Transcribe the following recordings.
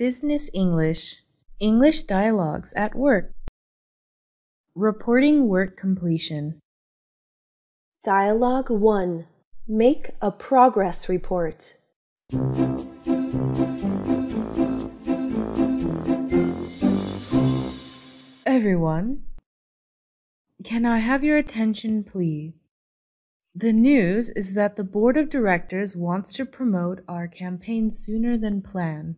Business English, English dialogues at work. Reporting work completion. Dialogue 1. Make a progress report. Everyone, can I have your attention, please? The news is that the board of directors wants to promote our campaign sooner than planned.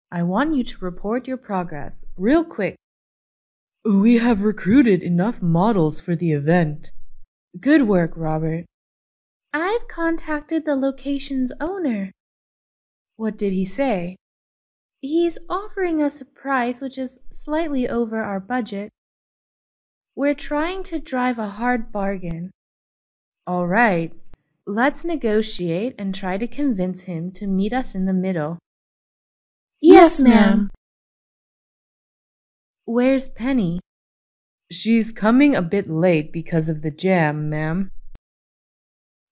I want you to report your progress, real quick. We have recruited enough models for the event. Good work, Robert. I've contacted the location's owner. What did he say? He's offering us a price which is slightly over our budget. We're trying to drive a hard bargain. All right, let's negotiate and try to convince him to meet us in the middle. Yes, ma'am. Where's Penny? She's coming a bit late because of the jam, ma'am.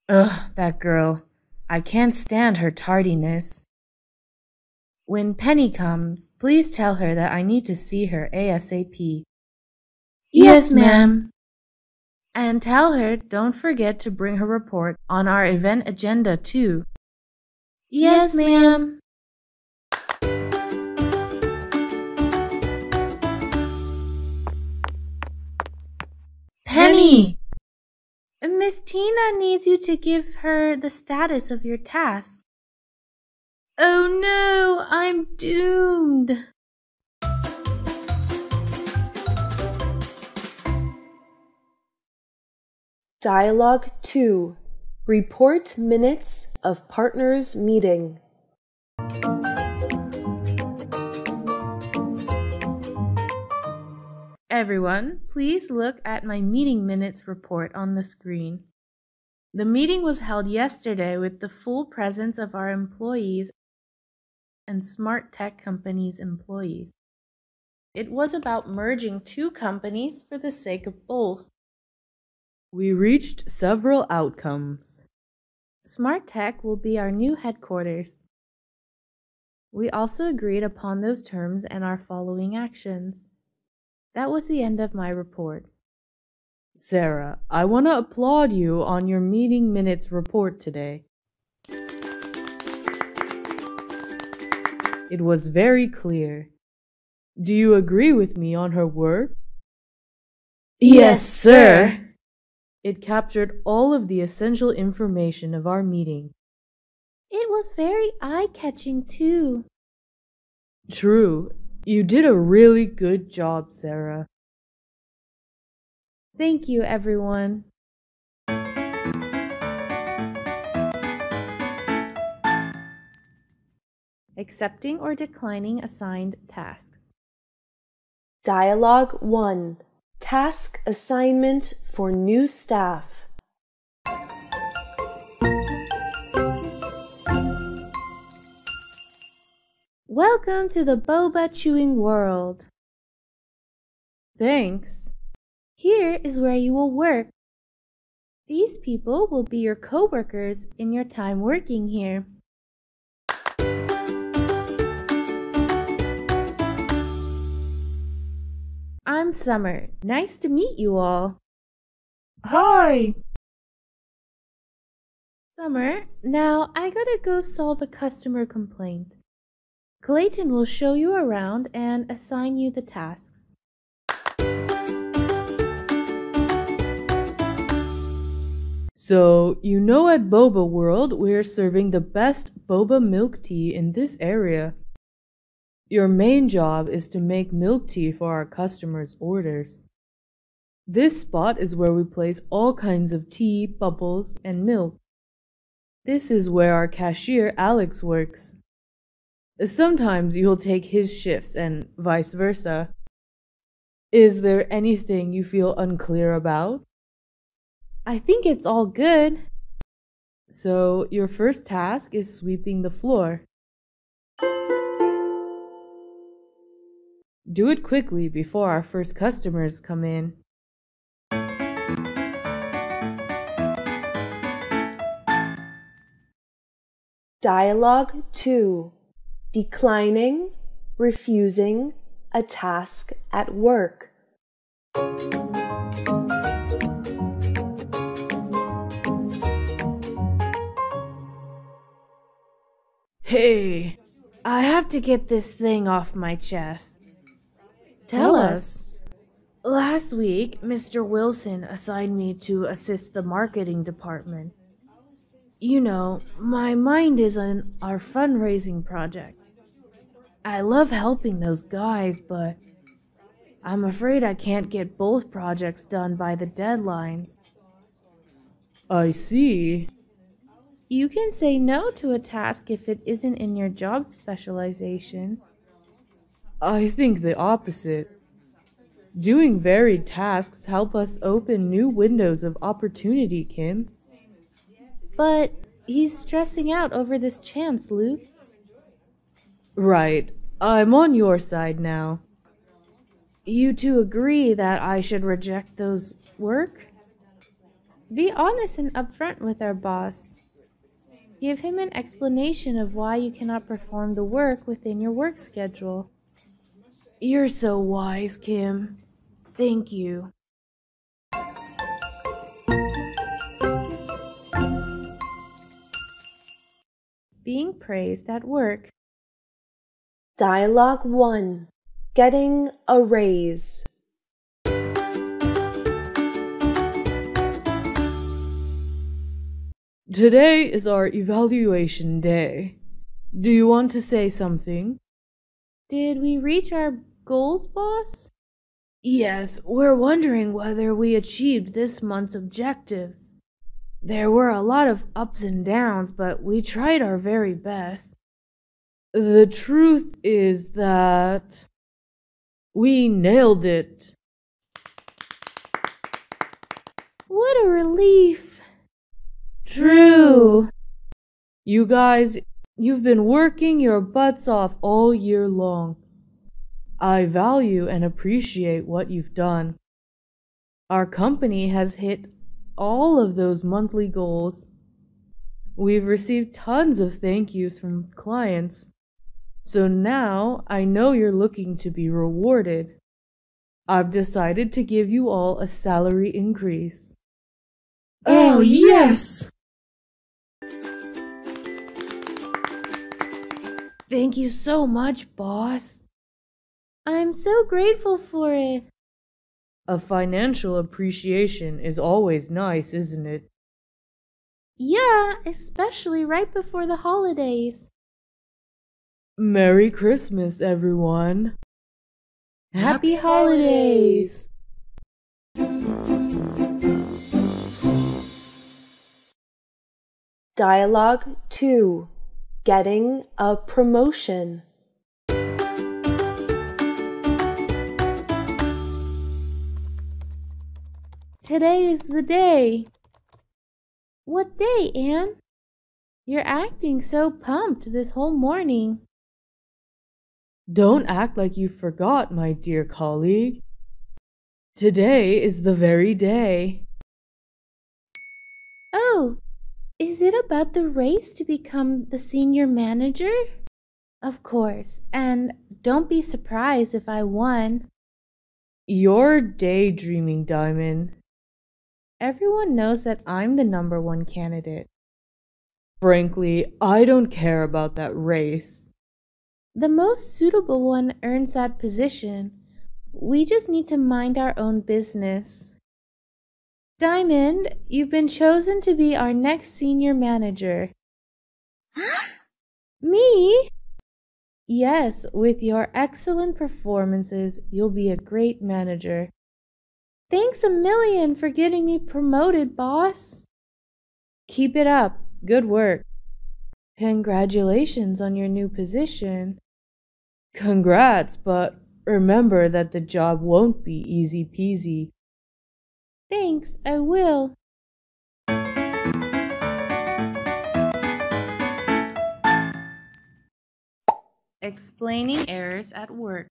Ugh, that girl. I can't stand her tardiness. When Penny comes, please tell her that I need to see her ASAP. Yes, ma'am. And tell her don't forget to bring her report on our event agenda too. Yes, ma'am. Penny! Miss Tina needs you to give her the status of your task. Oh no, I'm doomed. Dialogue 2. Report minutes of partners meeting. Everyone, please look at my meeting minutes report on the screen. The meeting was held yesterday with the full presence of our employees and smart tech companies' employees. It was about merging two companies for the sake of both. We reached several outcomes. Smart Tech will be our new headquarters. We also agreed upon those terms and our following actions. That was the end of my report. Sarah, I want to applaud you on your meeting minutes report today. It was very clear. Do you agree with me on her work? Yes, sir. It captured all of the essential information of our meeting. It was very eye-catching too. True. You did a really good job, Sarah. Thank you, everyone. Accepting or declining assigned tasks. Dialogue 1. Task assignment for new staff. Welcome to the boba chewing world. Thanks. Here is where you will work. These people will be your co-workers in your time working here. I'm Summer. Nice to meet you all. Hi. Summer, now I gotta go solve a customer complaint. Clayton will show you around and assign you the tasks. So, you know at Boba World we're serving the best boba milk tea in this area. Your main job is to make milk tea for our customers' orders. This spot is where we place all kinds of tea, bubbles, and milk. This is where our cashier Alex works. Sometimes you'll take his shifts and vice versa. Is there anything you feel unclear about? I think it's all good. So, your first task is sweeping the floor. Do it quickly before our first customers come in. Dialogue 2. Declining refusing a task at work. Hey, I have to get this thing off my chest. Tell us. Last week, Mr. Wilson assigned me to assist the marketing department. You know, my mind is on our fundraising project. I love helping those guys, but I'm afraid I can't get both projects done by the deadlines. I see. You can say no to a task if it isn't in your job specialization. I think the opposite. Doing varied tasks help us open new windows of opportunity, Kim. But he's stressing out over this chance, Luke. Right. I'm on your side now. You two agree that I should reject those work? Be honest and upfront with our boss. Give him an explanation of why you cannot perform the work within your work schedule. You're so wise, Kim. Thank you. Being praised at work. Dialogue 1. Getting a raise. Today is our evaluation day. Do you want to say something? Did we reach our goals, boss? Yes, we're wondering whether we achieved this month's objectives. There were a lot of ups and downs, but we tried our very best. The truth is that we nailed it. What a relief. True. You guys, you've been working your butts off all year long. I value and appreciate what you've done. Our company has hit all of those monthly goals. We've received tons of thank yous from clients. So now I know you're looking to be rewarded. I've decided to give you all a salary increase. Oh, yes! Thank you so much, boss. I'm so grateful for it. A financial appreciation is always nice, isn't it? Yeah, especially right before the holidays. Merry Christmas, everyone. Happy holidays! Dialogue 2. Getting a promotion. Today is the day. What day, Anne? You're acting so pumped this whole morning. Don't act like you forgot, my dear colleague. Today is the very day. Oh, is it about the race to become the senior manager? Of course, and don't be surprised if I won. You're daydreaming, Diamond. Everyone knows that I'm the #1 candidate. Frankly, I don't care about that race. The most suitable one earns that position. We just need to mind our own business. Diamond, you've been chosen to be our next senior manager. Me? Yes, with your excellent performances, you'll be a great manager. Thanks a million for getting me promoted, boss. Keep it up. Good work. Congratulations on your new position. Congrats, but remember that the job won't be easy peasy. Thanks, I will. Explaining errors at work.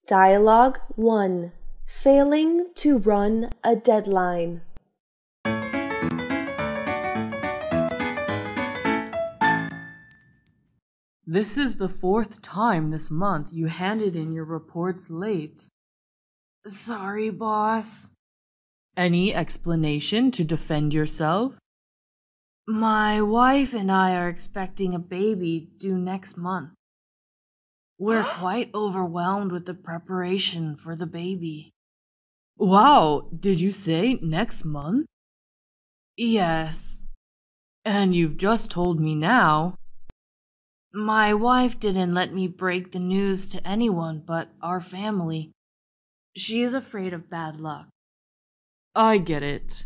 Dialogue 1. Failing to run a deadline. This is the 4th time this month you handed in your reports late. Sorry, boss. Any explanation to defend yourself? My wife and I are expecting a baby due next month. We're quite overwhelmed with the preparation for the baby. Wow, did you say next month? Yes. And you've just told me now. My wife didn't let me break the news to anyone but our family. She is afraid of bad luck. I get it.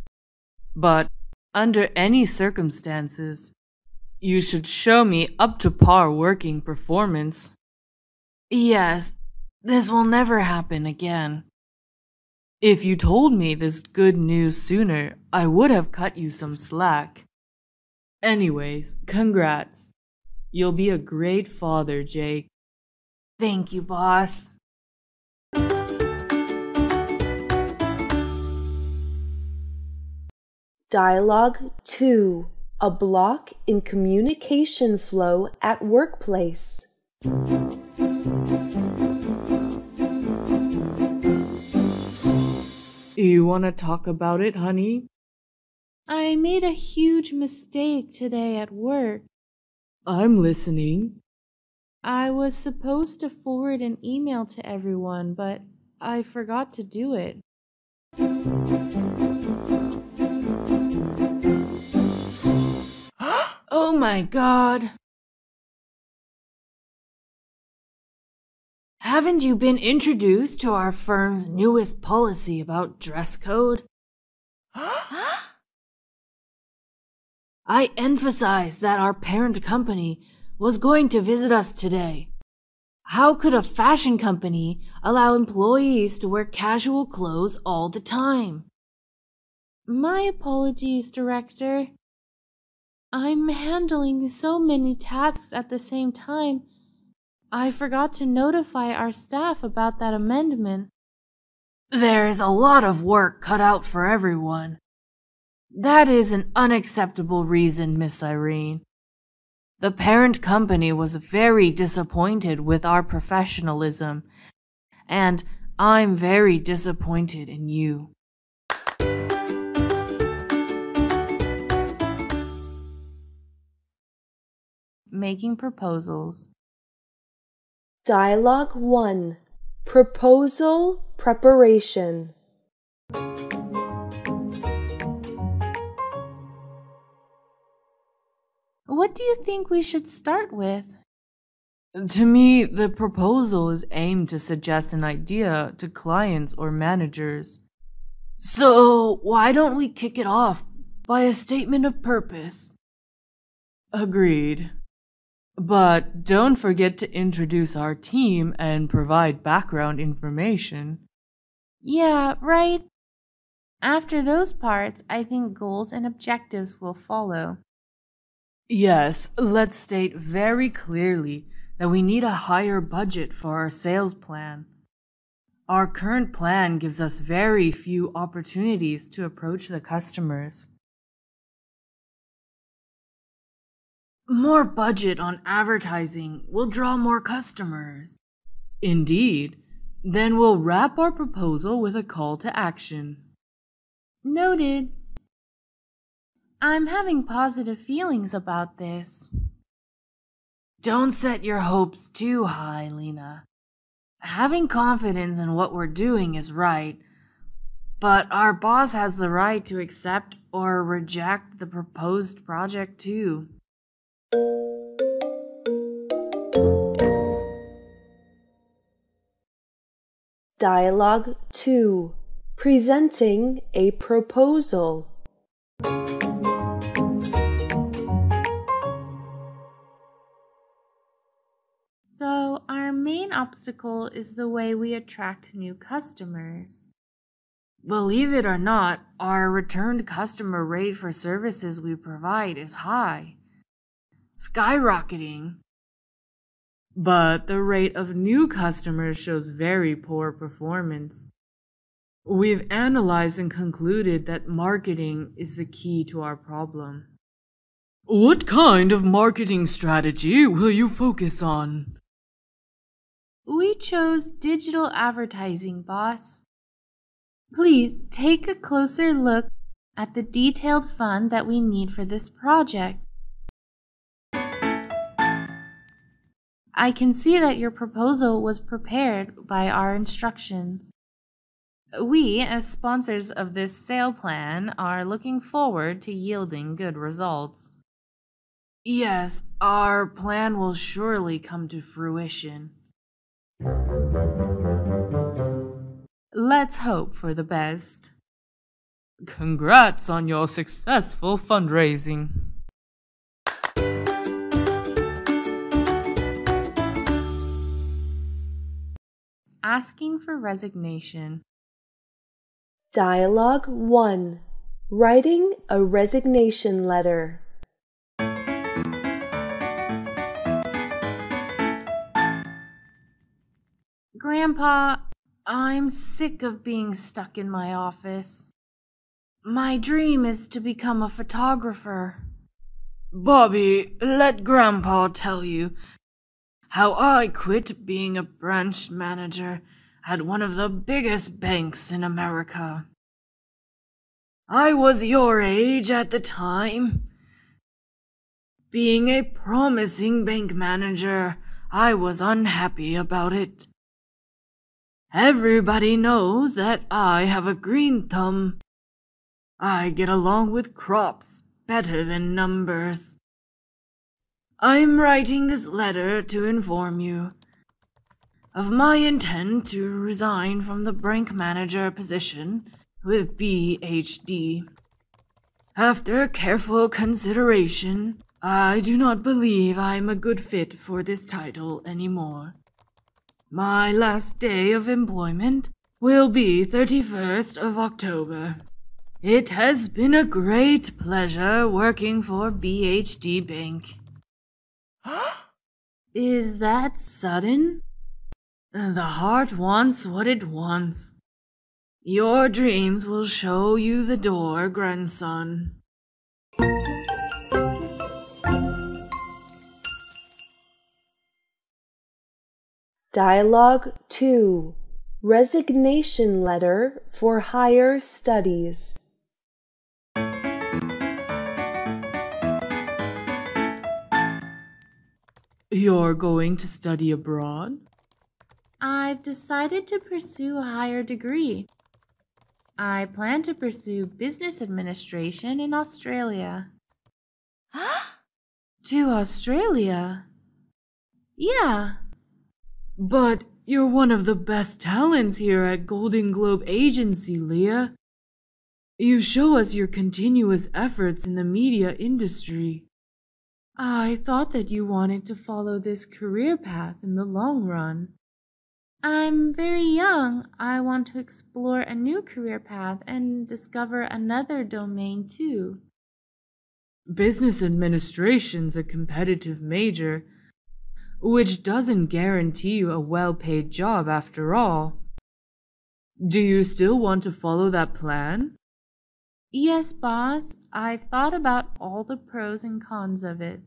But under any circumstances, you should show me up to par working performance. Yes, this will never happen again. If you told me this good news sooner, I would have cut you some slack. Anyways, congrats. You'll be a great father, Jake. Thank you, boss. Dialogue 2. A block in communication flow at workplace. You want to talk about it, honey? I made a huge mistake today at work. I'm listening. I was supposed to forward an email to everyone, but I forgot to do it. Oh my God. Haven't you been introduced to our firm's newest policy about dress code? I emphasized that our parent company was going to visit us today. How could a fashion company allow employees to wear casual clothes all the time? My apologies, Director. I'm handling so many tasks at the same time. I forgot to notify our staff about that amendment. There's a lot of work cut out for everyone. That is an unacceptable reason, Miss Irene. The parent company was very disappointed with our professionalism, and I'm very disappointed in you. Making proposals. Dialogue 1. Proposal preparation. What do you think we should start with? To me, the proposal is aimed to suggest an idea to clients or managers. So, why don't we kick it off by a statement of purpose? Agreed. But don't forget to introduce our team and provide background information. Yeah, right. After those parts, I think goals and objectives will follow. Yes, let's state very clearly that we need a higher budget for our sales plan. Our current plan gives us very few opportunities to approach the customers. More budget on advertising will draw more customers. Indeed. Then we'll wrap our proposal with a call to action. Noted. I'm having positive feelings about this. Don't set your hopes too high, Lena. Having confidence in what we're doing is right, but our boss has the right to accept or reject the proposed project too. Dialogue 2. Presenting a proposal. So, our main obstacle is the way we attract new customers. Believe it or not, our returned customer rate for services we provide is high, skyrocketing. But the rate of new customers shows very poor performance. We've analyzed and concluded that marketing is the key to our problem. What kind of marketing strategy will you focus on? We chose digital advertising, boss. Please take a closer look at the detailed fund that we need for this project. I can see that your proposal was prepared by our instructions. We, as sponsors of this sale plan, are looking forward to yielding good results. Yes, our plan will surely come to fruition. Let's hope for the best. Congrats on your successful fundraising. Asking for resignation. Dialogue 1. Writing a resignation letter. Grandpa, I'm sick of being stuck in my office. My dream is to become a photographer. Bobby, let Grandpa tell you how I quit being a branch manager at one of the biggest banks in America. I was your age at the time. Being a promising bank manager, I was unhappy about it. Everybody knows that I have a green thumb. I get along with crops better than numbers. I'm writing this letter to inform you of my intent to resign from the bank manager position with BHD. After careful consideration, I do not believe I'm a good fit for this title anymore. My last day of employment will be 31st of October. It has been a great pleasure working for BHD Bank. Is that sudden? The heart wants what it wants. Your dreams will show you the door, grandson. Dialogue 2. Resignation letter for higher studies. You're going to study abroad? I've decided to pursue a higher degree. I plan to pursue business administration in Australia. To Australia? Yeah. But you're one of the best talents here at Golden Globe Agency, Leah. You show us your continuous efforts in the media industry. I thought that you wanted to follow this career path in the long run. I'm very young. I want to explore a new career path and discover another domain too. Business administration's a competitive major, which doesn't guarantee you a well-paid job after all. Do you still want to follow that plan? Yes, boss. I've thought about all the pros and cons of it.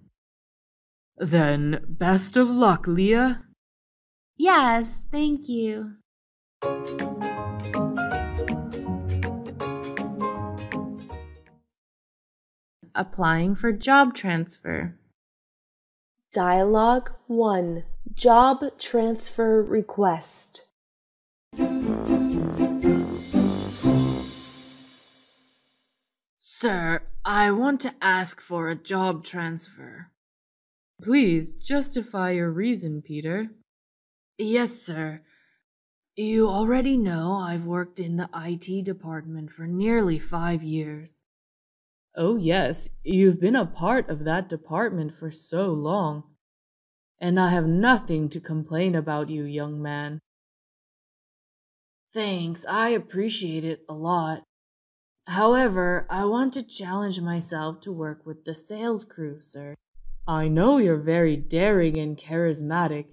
Then, best of luck, Leah. Yes, thank you. Applying for job transfer. Dialogue 1. Job transfer request. Sir, I want to ask for a job transfer. Please justify your reason, Peter. Yes, sir. You already know I've worked in the IT department for nearly 5 years. Oh, yes, you've been a part of that department for so long. And I have nothing to complain about you, young man. Thanks, I appreciate it a lot. However, I want to challenge myself to work with the sales crew, sir. I know you're very daring and charismatic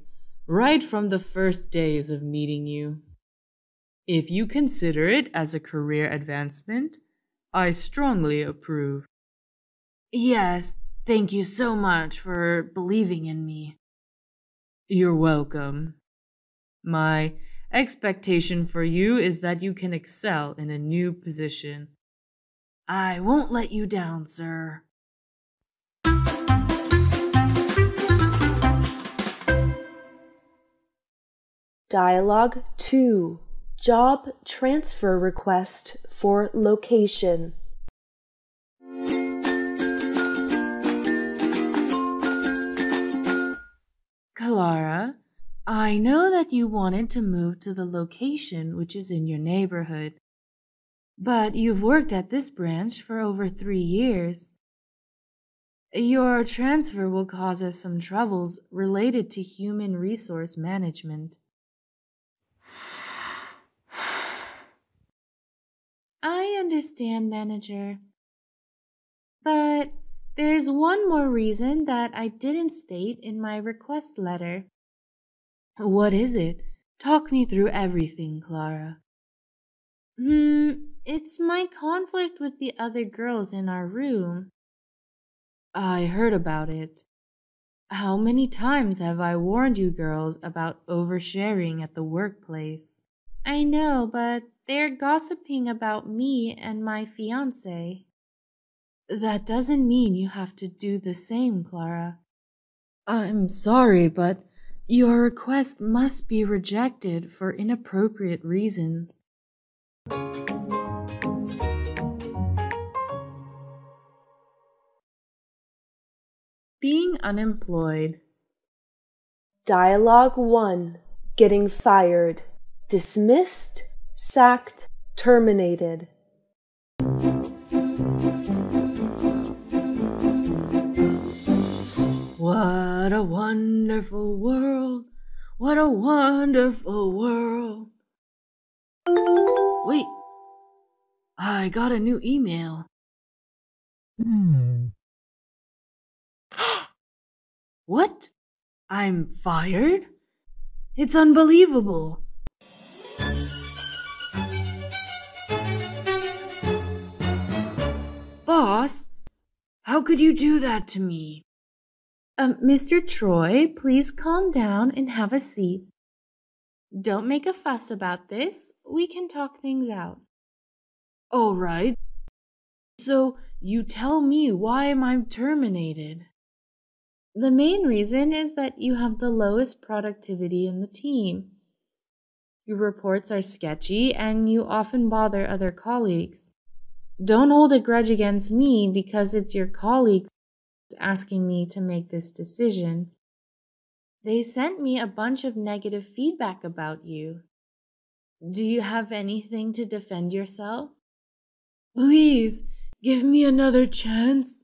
right from the first days of meeting you. If you consider it as a career advancement, I strongly approve. Yes, Thank you so much for believing in me. You're welcome. My expectation for you is that you can excel in a new position. I won't let you down, sir. Dialogue 2. Job transfer request for location. Clara, I know that you wanted to move to the location which is in your neighborhood, but you've worked at this branch for over 3 years. Your transfer will cause us some troubles related to human resource management. I understand, manager. But there's one more reason that I didn't state in my request letter. What is it? Talk me through everything, Clara. It's my conflict with the other girls in our room. I heard about it. How many times have I warned you girls about oversharing at the workplace? I know, but they're gossiping about me and my fiancé. That doesn't mean you have to do the same, Clara. I'm sorry, but your request must be rejected for inappropriate reasons. Being unemployed. Dialogue 1. Getting fired. Dismissed, sacked, terminated. What a wonderful world. What a wonderful world. Wait, I got a new email. What? I'm fired? It's unbelievable. Boss, how could you do that to me? Mr. Troy, please calm down and have a seat. Don't make a fuss about this. We can talk things out. All right. So you tell me, why am I terminated? The main reason is that you have the lowest productivity in the team. Your reports are sketchy and you often bother other colleagues. Don't hold a grudge against me because it's your colleagues asking me to make this decision. They sent me a bunch of negative feedback about you. Do you have anything to defend yourself? Please, give me another chance.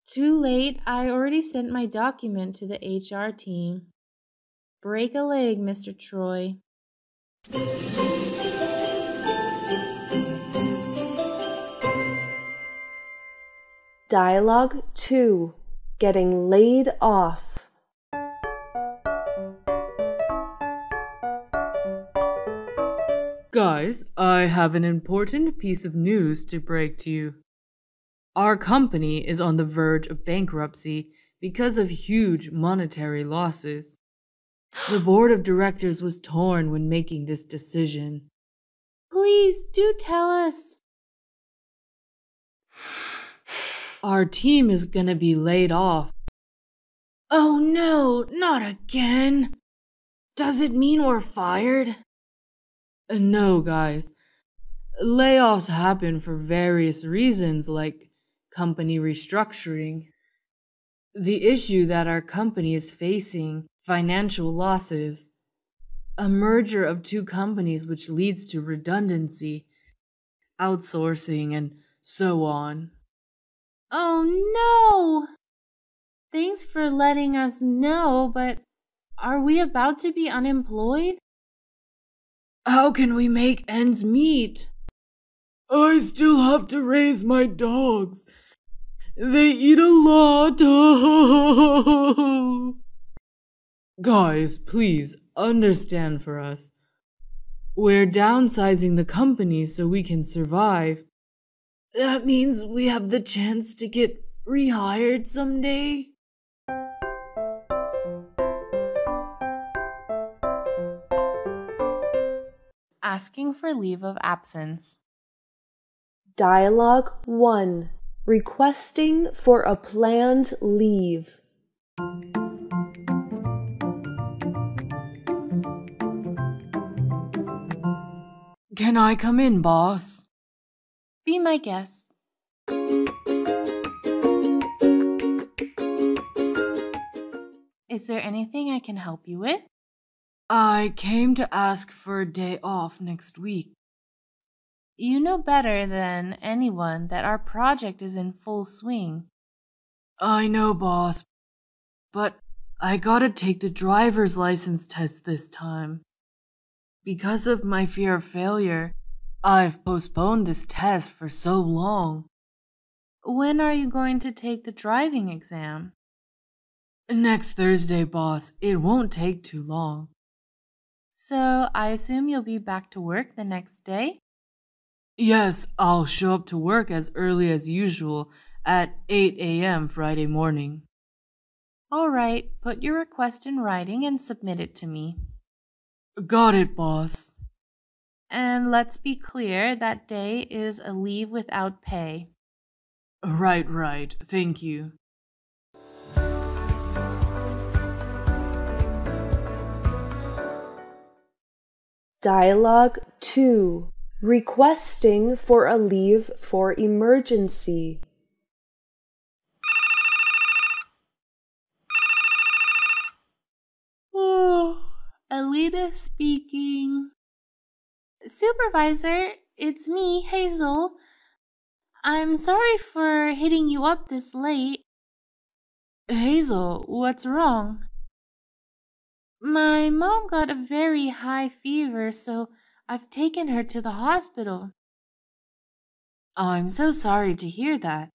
Too late. I already sent my document to the HR team. Break a leg, Mr. Troy. Dialogue 2. Getting laid off. Guys, I have an important piece of news to break to you. Our company is on the verge of bankruptcy because of huge monetary losses. The board of directors was torn when making this decision. Please do tell us. Our team is gonna be laid off. Oh no, not again. Does it mean we're fired? No, guys. Layoffs happen for various reasons, like company restructuring. The issue that our company is facing, financial losses, a merger of two companies which leads to redundancy, outsourcing, and so on. Oh no! Thanks for letting us know, but are we about to be unemployed? How can we make ends meet? I still have to raise my dogs. They eat a lot. Guys, please understand for us. We're downsizing the company so we can survive. That means we have the chance to get rehired someday? Asking for leave of absence. Dialogue 1. Requesting for a planned leave. Can I come in, boss? Be my guest. Is there anything I can help you with? I came to ask for a day off next week. You know better than anyone that our project is in full swing. I know, boss, but I gotta take the driver's license test this time. Because of my fear of failure, I've postponed this test for so long. When are you going to take the driving exam? Next Thursday, boss. It won't take too long. So I assume you'll be back to work the next day? Yes, I'll show up to work as early as usual at 8 a.m. Friday morning. All right, put your request in writing and submit it to me. Got it, boss. And let's be clear, that day is a leave without pay. Right. Thank you. Dialogue 2. Requesting for a leave for emergency. Alita speaking. Supervisor, it's me, Hazel. I'm sorry for hitting you up this late. Hazel, what's wrong? My mom got a very high fever, so I've taken her to the hospital. I'm so sorry to hear that.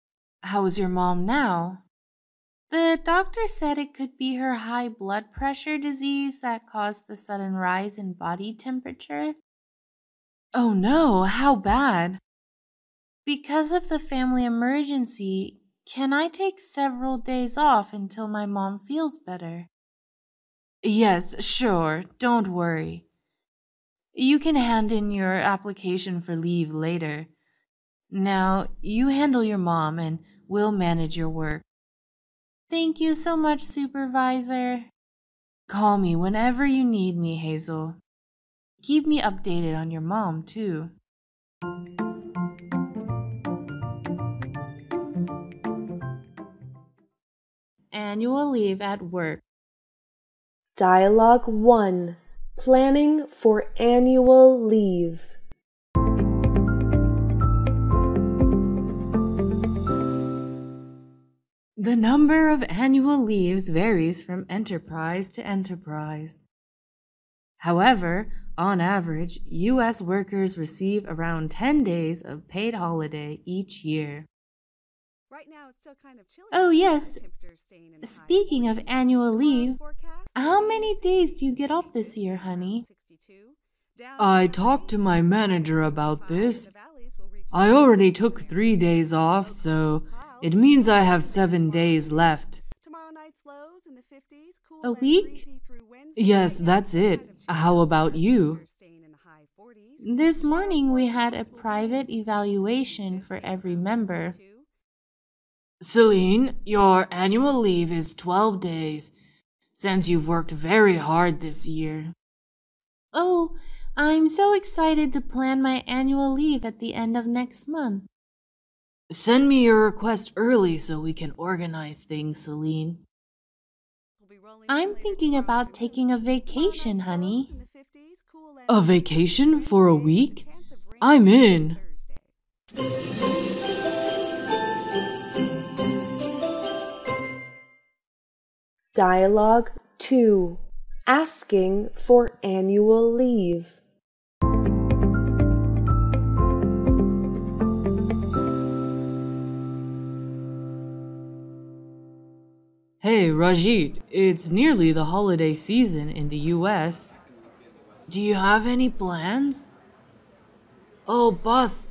How is your mom now? The doctor said it could be her high blood pressure disease that caused the sudden rise in body temperature. Oh no, how bad? Because of the family emergency, can I take several days off until my mom feels better? Yes, sure, don't worry. You can hand in your application for leave later. Now, you handle your mom and we'll manage your work. Thank you so much, Supervisor. Call me whenever you need me, Hazel. Keep me updated on your mom, too. Annual leave at work. Dialogue 1. Planning for annual leave. The number of annual leaves varies from enterprise to enterprise. However, on average, U.S. workers receive around 10 days of paid holiday each year. Right now, it's still kind of chilly. Oh, yes. Speaking of 40s. annual leave, Forecast, how many days do you get off this year, honey? 62. Down I to talked to my manager about 55. this. The valleys will reach I already took 3 days off, so it means I have 7 days left. Tomorrow night's lows in the 50s, cool A and week? breezy through Wednesday. Yes, Right now, that's it's it. kind of chilly. How about you? Temperatures staying in the high 40s. This morning we had a Forecast will private raise evaluation for every member. 62. Celine, your annual leave is 12 days, since you've worked very hard this year. Oh, I'm so excited to plan my annual leave at the end of next month. Send me your request early so we can organize things, Celine. We'll be rolling I'm in later thinking tomorrow about afternoon. taking a Tomorrow vacation, night's honey. lows in the 50s, cool and A breezy vacation through for a Wednesday, week? with a chance of rain I'm on in. Thursday. Dialogue 2. Asking for annual leave. Hey, Rajit, it's nearly the holiday season in the US. Do you have any plans? Oh, boss,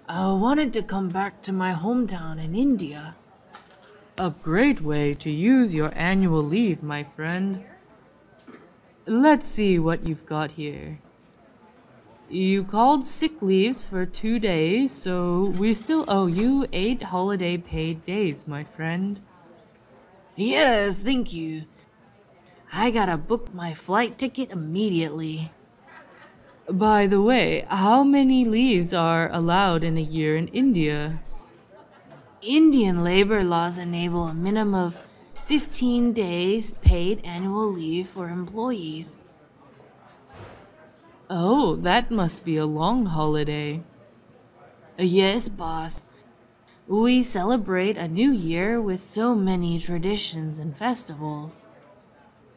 I wanted to come back to my hometown in India. A great way to use your annual leave, my friend. Let's see what you've got here. You called sick leaves for 2 days, so we still owe you 8 holiday paid days, my friend. Yes, thank you. I gotta book my flight ticket immediately. By the way, how many leaves are allowed in a year in India? Indian labor laws enable a minimum of 15 days paid annual leave for employees. Oh, that must be a long holiday. Yes, boss. We celebrate a new year with so many traditions and festivals.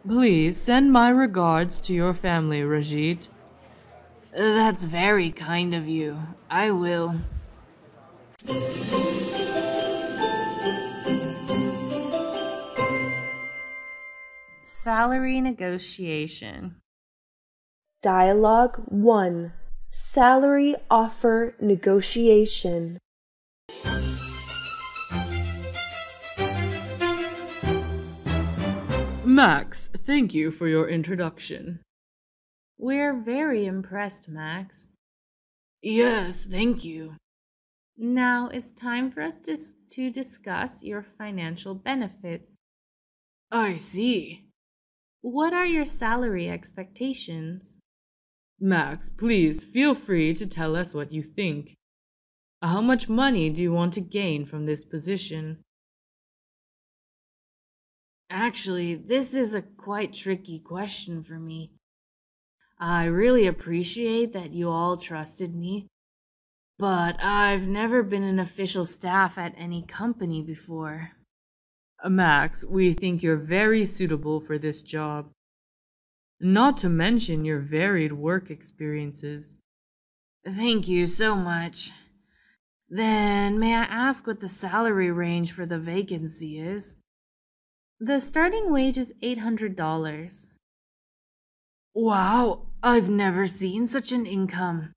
Please send my regards to your family, Rajit. That's very kind of you. I will. Salary negotiation. Dialogue 1. Salary offer negotiation. Max, thank you for your introduction. We're very impressed, Max. Yes, thank you. Now it's time for us to discuss your financial benefits. I see. What are your salary expectations? Max, please feel free to tell us what you think. How much money do you want to gain from this position? Actually, this is a quite tricky question for me. I really appreciate that you all trusted me, but I've never been an official staff at any company before. Max, we think you're very suitable for this job. Not to mention your varied work experiences. Thank you so much. Then, may I ask what the salary range for the vacancy is? The starting wage is $800. Wow, I've never seen such an income.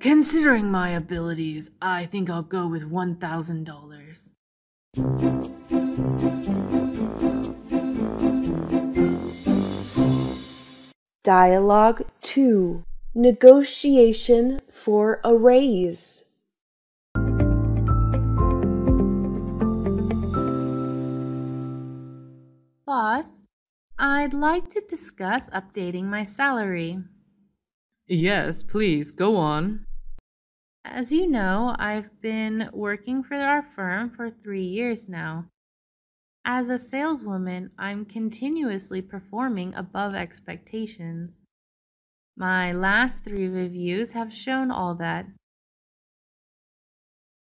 Considering my abilities, I think I'll go with $1,000. Dialogue 2. Negotiation for a raise. Boss, I'd like to discuss updating my salary. Yes, please, go on. As you know, I've been working for our firm for 3 years now. As a saleswoman, I'm continuously performing above expectations. My last 3 reviews have shown all that.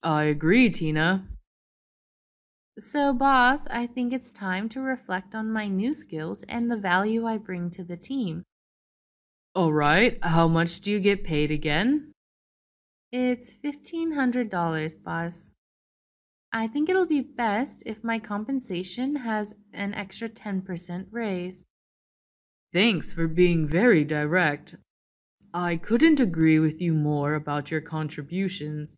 I agree, Tina. So, boss, I think it's time to reflect on my new skills and the value I bring to the team. All right, how much do you get paid again? It's $1,500, boss. I think it'll be best if my compensation has an extra 10% raise. Thanks for being very direct. I couldn't agree with you more about your contributions.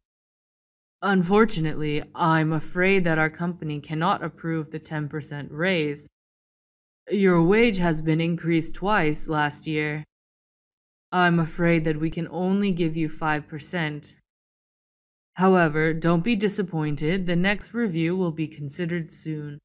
Unfortunately, I'm afraid that our company cannot approve the 10% raise. Your wage has been increased twice last year. I'm afraid that we can only give you 5%. However, don't be disappointed. The next review will be considered soon.